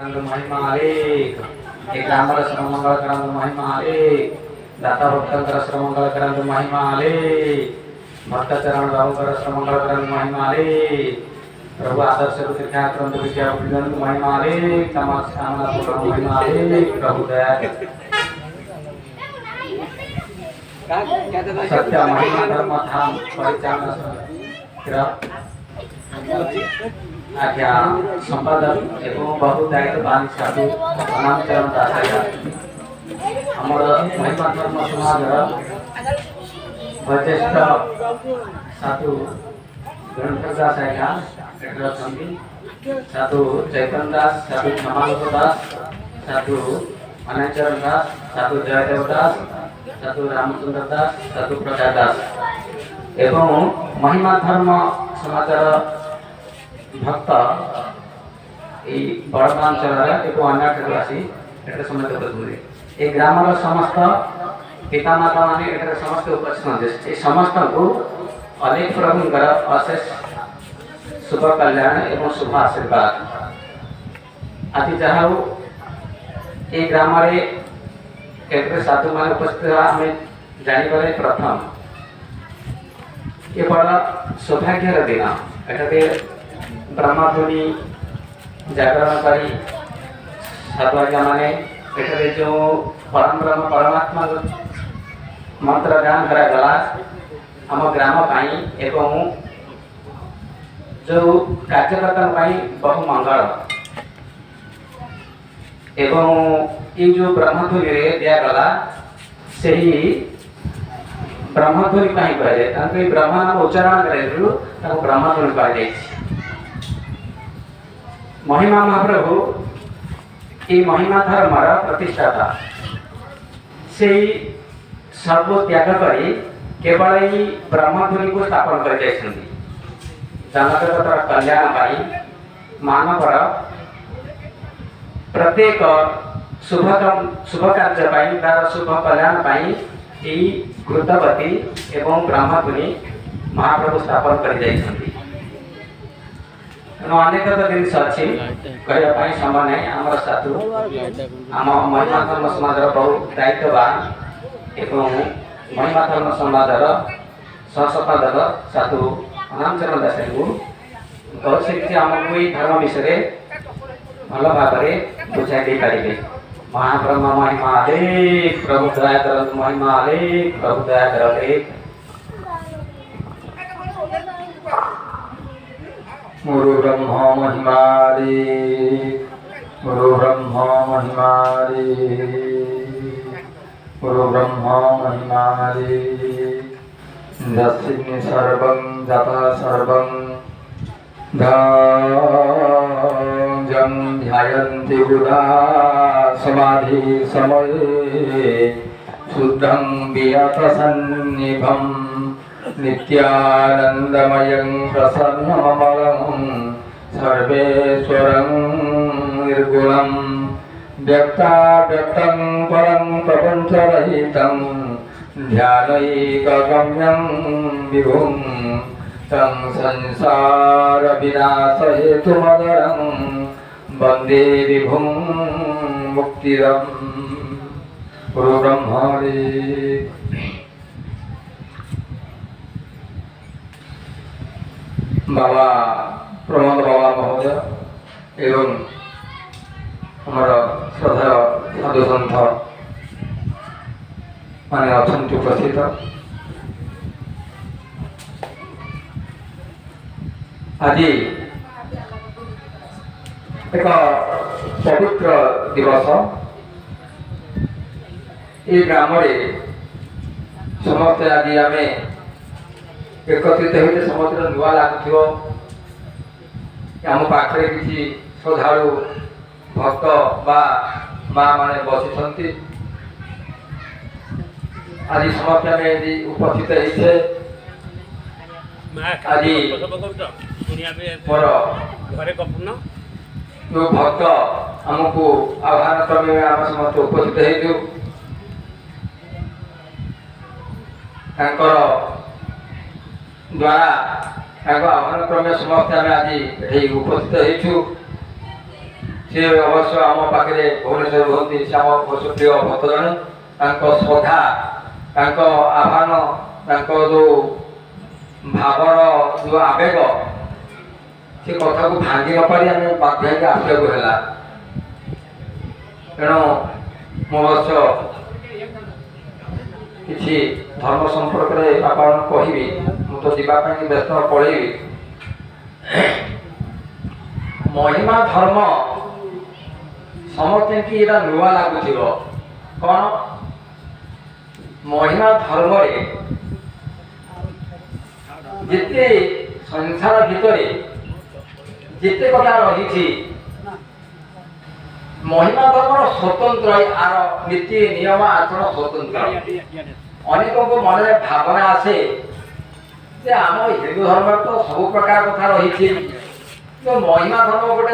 महिमा अनेक एक ग्रामर श्रमंगल करंद महिमा अनेक दाता भक्तंकर श्रमंगल करंद महिमा अनेक भक्तचरण बाबूकर श्रमंगल करंद महिमा अनेक प्रभु आदर्श तीर्था करंद विद्या बुद्धंत महिमा अनेक तमस कामना पूर्ण महिमा अनेक प्रभु दया सत्य महिमा धर्म धाम परिचालन आज्ञा संपादक एवं बहु दायित्ववान साधु अनामचरण दास आमर महिमा धर्म समाज वरिष्ठ साधु गणेश दास आज्ञा साधु चैतन्य दास साधु क्षमालोक दास साधु अनाचरण दास साधु जयदेव दास साधु रामचंद्र दास साधु प्रकाश दास एवं महिमा धर्म समाचार भक्त बड़गांचल एक अन्य आसी समस्त करते ग्रामर समस्त पितामाता मैंने समस्त उपस्थित समस्त को अनेक प्रभुंर अशेष शुभ कल्याण एवं शुभ आशीर्वाद आज जहाँ ये ग्राम साधु मान उपस्थित आम जानवर प्रथम ये बड़ा सौभाग्यर दिन एटे ब्रह्मध्वनि जागरण करी साधुआज्ञा माने एठारे जो परम ब्रह्म परमात्मा मंत्र गान करागला आम ग्राम पाई एवं जो कार्यकर्ता बहु मंगल एवं ये जो ब्रह्मध्वनि दिगला से ब्रह्मध्वनि कहीं कहुए ब्रह्म नाम उच्चारण कर ब्रह्मध्वनि कह महिमा महाप्रभु ये महिमा धर्म प्रतिष्ठाता से सर्व त्याग कर केवल ही ब्रह्मध्वनि को स्थापन कर जनजगतर कल्याण मानवर प्रत्येक शुभ कार्य तार शुभ कल्याण घृतवती एवं ब्रह्मध्वनि महाप्रभु स्थापन कर अनेक जिन अच्छी कहवाई समय नहीं आम साधु आम महिमा धर्म समाज बहुत दायित्ववान एवं महिमा धर्म समाज सहसंपादक साधु अनामचरण दास को बहुत से आमको ये धर्म विषय भल भाव बुझाई दे पारे महाब्रह्म महिमा अनेक प्रभु दया कर महिमा अनेक प्रभु दया कर गुरु ब्रह्म महिमारी गुरु ब्रह्म महिमारी गुरु ब्रह्म महिमारी दस्सिनि सर्वं जता सर्वं जं ध्यायन्ति बुधा समाधि समये शुद्धं वियतसन्निभम् नित्यानंदमयं प्रसन्नमलं सर्वेश्वरं निर्गुणं व्यक्ताव्यक्तं परं प्रपञ्चरहितं ध्यानैकगम्यं विभुं तं संसारविनाशहेतुमदरं वन्दे विभुं मुक्तिदं गुरुब्रह्मणे बाबा प्रमोद बाबा महोदय एवं हमारा श्रद्धा साधु सन्थ माने अच्छा उपस्थित आज एक पवित्र दिवस ये ग्राम समस्त आज आम एकत्रित होते समस्त नुआ लगुव आम पाखे किसी श्रद्धालु भक्त बा माँ मैंने बसी आज समस्त आम उपस्थित होते आज मोर जो भक्त आमको आह्वान क्रमे आम समस्त उपस्थित हो द्वारा आह्वान क्रमे समस्त आम आज उपस्थित हो ସେ ଅବଶ୍ୟ ଆମ ପାଖରେ ଭୁବନେଶ୍ୱର ରୁହନ୍ତି। ସେ ଆମ ଅବଶ୍ୟ ପ୍ରିୟ ଭକ୍ତ ଜଣେ। ତାଙ୍କ ଶ୍ରଦ୍ଧା, ତାଙ୍କ ଆହ୍ୱାନ, ତାଙ୍କ ଯେଉଁ ଭାବର ଯେଉଁ ଆବେଗ, ସେ କଥାକୁ ଭାଙ୍ଗି ନପାରି ଆମେ ବାଧ୍ୟ ହେଇକି ଆସିବାକୁ ହେଲା। ତେଣୁ ମୁଁ ଅବଶ୍ୟ କିଛି ଧର୍ମ ସମ୍ପର୍କରେ ଆପଣଙ୍କୁ କହିବି। ମୁଁ ତ ଯିବା ପାଇଁ ବ୍ୟସ୍ତ ପଳେଇବି। ମହିମା ଧର୍ମ ସମସ୍ତଙ୍କୁ ଏଇଟା ନୂଆ ଲାଗୁଥିବ। କ'ଣ ମହିମା ଧର୍ମରେ ଯେତେ ସଂସାର ଭିତରେ ଯେତେ କଥା ରହିଛି, ମହିମା ଧର୍ମର ସ୍ୱତନ୍ତ୍ର, ଆର ନୀତି ନିୟମ ଆଚରଣ ସ୍ୱତନ୍ତ୍ର। ଅନେକଙ୍କ ମନରେ ଭାବନା ଆସେ ଯେ ଆମ ହିନ୍ଦୁ ଧର୍ମରେ ତ ସବୁ ପ୍ରକାର କଥା ରହିଛି, ମହିମା ଧର୍ମ ଗୋଟେ